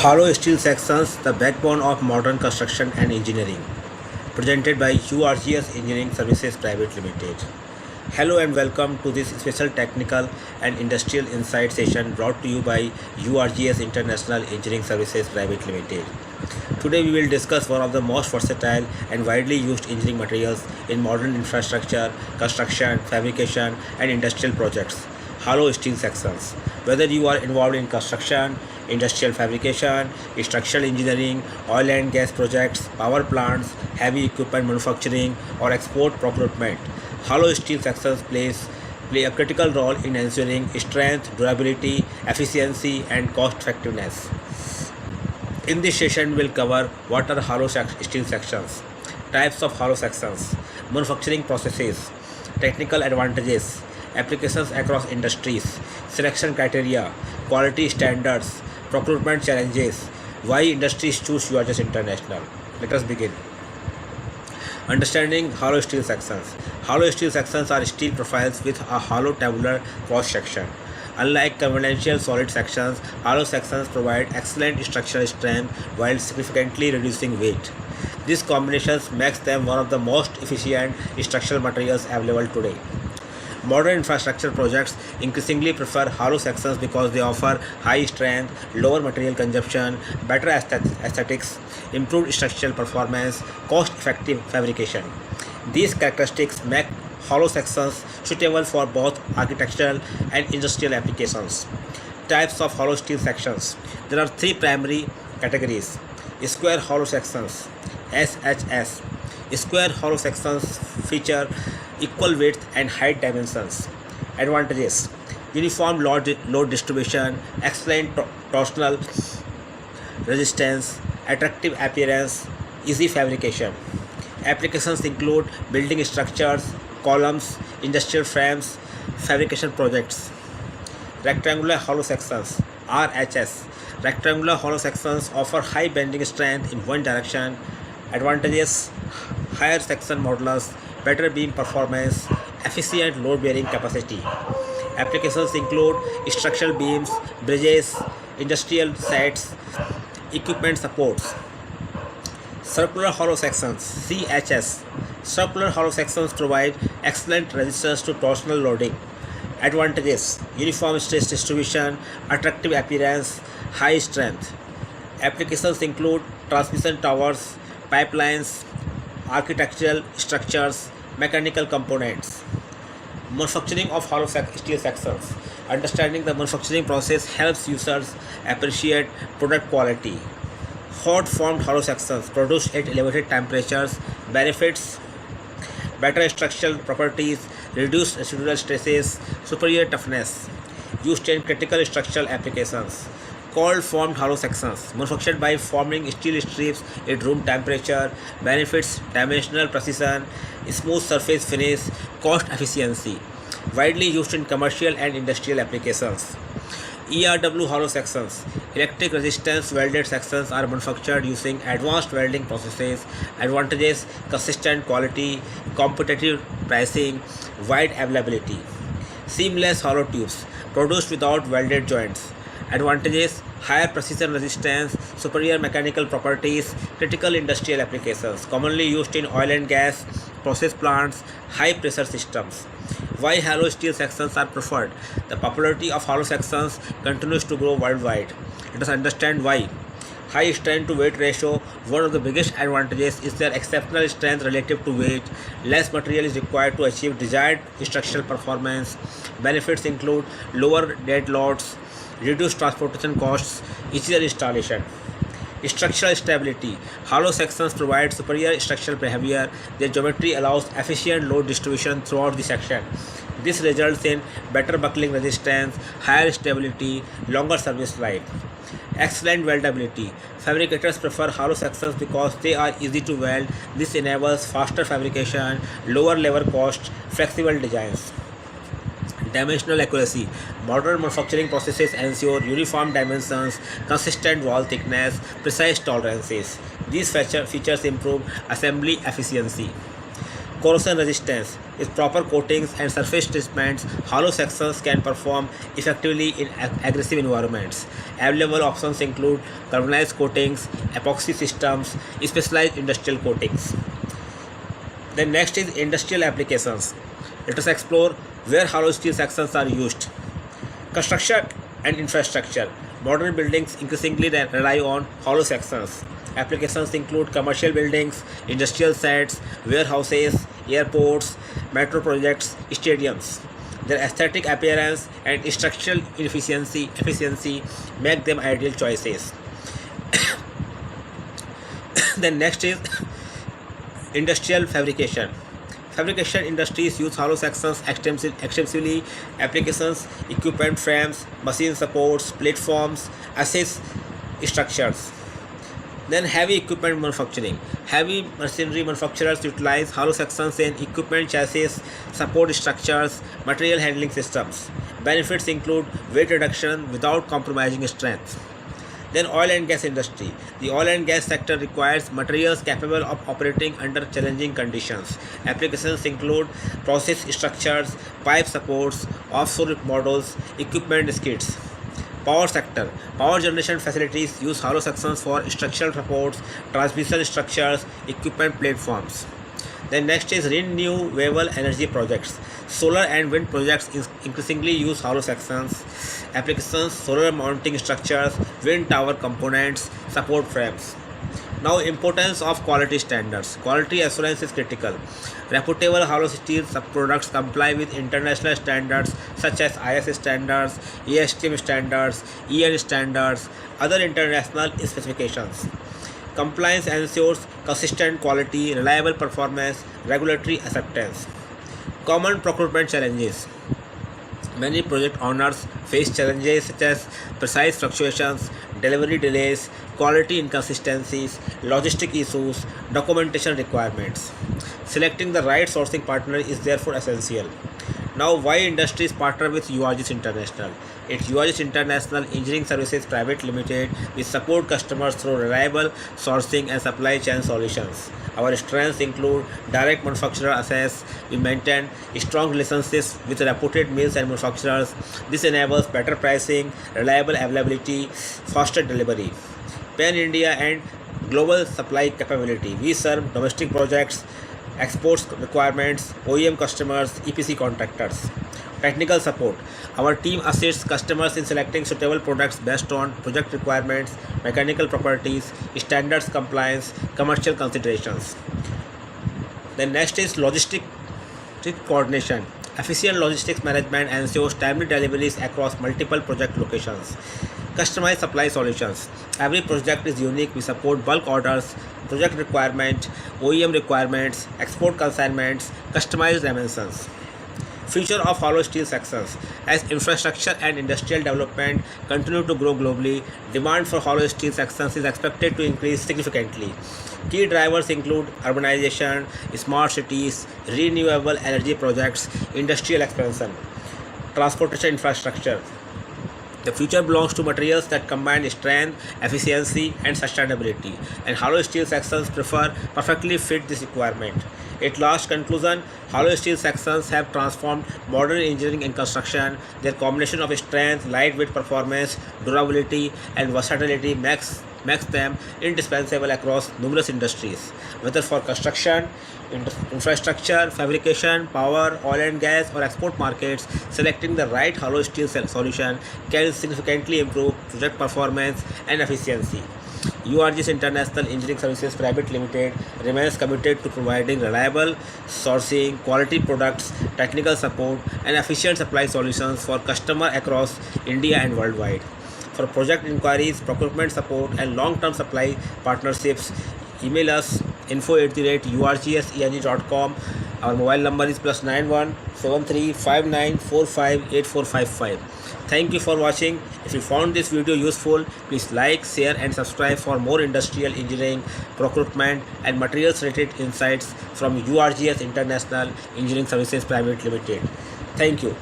Hollow steel sections, the backbone of modern construction and engineering, presented by URGS Engineering Services Private Limited. Hello and welcome to this special technical and industrial insight session brought to you by URGS International Engineering Services Private Limited. Today we will discuss one of the most versatile and widely used engineering materials in modern infrastructure, construction, fabrication and industrial projects, hollow steel sections. Whether you are involved in construction, industrial fabrication, structural engineering, oil and gas projects, power plants, heavy equipment manufacturing or export procurement, hollow steel sections play a critical role in ensuring strength, durability, efficiency and cost effectiveness. In this session, we will cover what are hollow steel sections, types of hollow sections, manufacturing processes, technical advantages, applications across industries, selection criteria, quality standards, procurement challenges, why industries choose URGS International. Let us begin. Understanding hollow steel sections. Hollow steel sections are steel profiles with a hollow tabular cross section. Unlike conventional solid sections, hollow sections provide excellent structural strength while significantly reducing weight. These combinations makes them one of the most efficient structural materials available today. Modern infrastructure projects increasingly prefer hollow sections because they offer high strength, lower material consumption, better aesthetics, improved structural performance, cost-effective fabrication. These characteristics make hollow sections suitable for both architectural and industrial applications. Types of hollow steel sections. There are three primary categories. Square hollow sections, SHS. Square hollow sections feature equal width and height dimensions. Advantages: uniform load distribution, excellent torsional resistance, attractive appearance, easy fabrication. Applications include building structures, columns, industrial frames, fabrication projects. Rectangular hollow sections, RHS. Rectangular hollow sections offer high bending strength in one direction. Advantages: higher section modulus, better beam performance, efficient load bearing capacity. Applications include structural beams, bridges, industrial sites, equipment supports. Circular hollow sections, CHS. Circular hollow sections provide excellent resistance to torsional loading. Advantages: uniform stress distribution, attractive appearance, high strength. Applications include transmission towers, pipelines, architectural structures, mechanical components. Manufacturing of hollow steel sections. Understanding the manufacturing process helps users appreciate product quality. Hot formed hollow sections produced at elevated temperatures. Benefits: better structural properties, reduced residual stresses, superior toughness. Used in critical structural applications. Cold formed hollow sections, manufactured by forming steel strips at room temperature. Benefits: dimensional precision, smooth surface finish, cost efficiency. Widely used in commercial and industrial applications. ERW hollow sections, electric resistance welded sections, are manufactured using advanced welding processes. Advantages: consistent quality, competitive pricing, wide availability. Seamless hollow tubes, produced without welded joints. Advantages: higher precision resistance, superior mechanical properties, critical industrial applications, commonly used in oil and gas, process plants, high pressure systems. Why hollow steel sections are preferred? The popularity of hollow sections continues to grow worldwide. Let us understand why. High strength to weight ratio. One of the biggest advantages is their exceptional strength relative to weight. Less material is required to achieve desired structural performance. Benefits include lower dead loads, reduced transportation costs, easier installation. Structural stability. Hollow sections provide superior structural behavior. Their geometry allows efficient load distribution throughout the section. This results in better buckling resistance, higher stability, longer service life. Excellent weldability. Fabricators prefer hollow sections because they are easy to weld. This enables faster fabrication, lower labor cost, flexible designs. Dimensional accuracy. Modern manufacturing processes ensure uniform dimensions, consistent wall thickness, precise tolerances. These features improve assembly efficiency. Corrosion resistance. With proper coatings and surface treatments, hollow sections can perform effectively in aggressive environments. Available options include galvanized coatings, epoxy systems, specialized industrial coatings. Then next is industrial applications. Let us explore where hollow steel sections are used. Construction and infrastructure. Modern buildings increasingly rely on hollow sections. Applications include commercial buildings, industrial sites, warehouses, airports, metro projects, stadiums. Their aesthetic appearance and structural efficiency make them ideal choices. Then next is industrial fabrication. Fabrication industries use hollow sections extensively. Applications, equipment frames, machine supports, platforms, assist structures. Then heavy equipment manufacturing. Heavy machinery manufacturers utilize hollow sections in equipment chassis, support structures, material handling systems. Benefits include weight reduction without compromising strength. Then oil and gas industry. The oil and gas sector requires materials capable of operating under challenging conditions. Applications include process structures, pipe supports, offshore models, equipment skids. Power sector. Power generation facilities use hollow sections for structural supports, transmission structures, equipment platforms. Then next is renewable energy projects. Solar and wind projects increasingly use hollow sections. Applications, solar mounting structures, wind tower components, support frames. Now, importance of quality standards. Quality assurance is critical. Reputable hollow steel products comply with international standards such as IS standards, ASTM standards, EN standards, other international specifications. Compliance ensures consistent quality, reliable performance, regulatory acceptance. Common procurement challenges. Many project owners face challenges such as price fluctuations, delivery delays, quality inconsistencies, logistic issues, documentation requirements. Selecting the right sourcing partner is therefore essential. Now, why industries partner with URGS International? It's URGS International Engineering Services Private Limited. We support customers through reliable sourcing and supply chain solutions. Our strengths include direct manufacturer access. We maintain strong relationships with reputed mills and manufacturers. This enables better pricing, reliable availability, faster delivery. Pan India and global supply capability. We serve domestic projects, exports requirements, OEM customers, EPC contractors. Technical support. Our team assists customers in selecting suitable products based on project requirements, mechanical properties, standards compliance, commercial considerations. Then next is logistic coordination. Efficient logistics management ensures timely deliveries across multiple project locations. Customized supply solutions. Every project is unique. We support bulk orders, project requirement, OEM requirements, export consignments, customized dimensions. Future of hollow steel sections. As infrastructure and industrial development continue to grow globally, demand for hollow steel sections is expected to increase significantly. Key drivers include urbanization, smart cities, renewable energy projects, industrial expansion, transportation infrastructure. The future belongs to materials that combine strength, efficiency, and sustainability, and hollow steel sections perfectly fit this requirement. At last conclusion, hollow steel sections have transformed modern engineering and construction. Their combination of strength, lightweight performance, durability, and versatility makes them indispensable across numerous industries, whether for construction, infrastructure, fabrication, power, oil and gas, or export markets. Selecting the right hollow steel solution can significantly improve project performance and efficiency. URGS International Engineering Services Private Limited remains committed to providing reliable sourcing, quality products, technical support, and efficient supply solutions for customers across India and worldwide. For project inquiries, procurement support, and long-term supply partnerships, email us info@urgseng.com. Our mobile number is +91 73 59 45 8455. Thank you for watching. If you found this video useful, please like, share, and subscribe for more industrial engineering, procurement, and materials related insights from URGS International Engineering Services Private Limited. Thank you.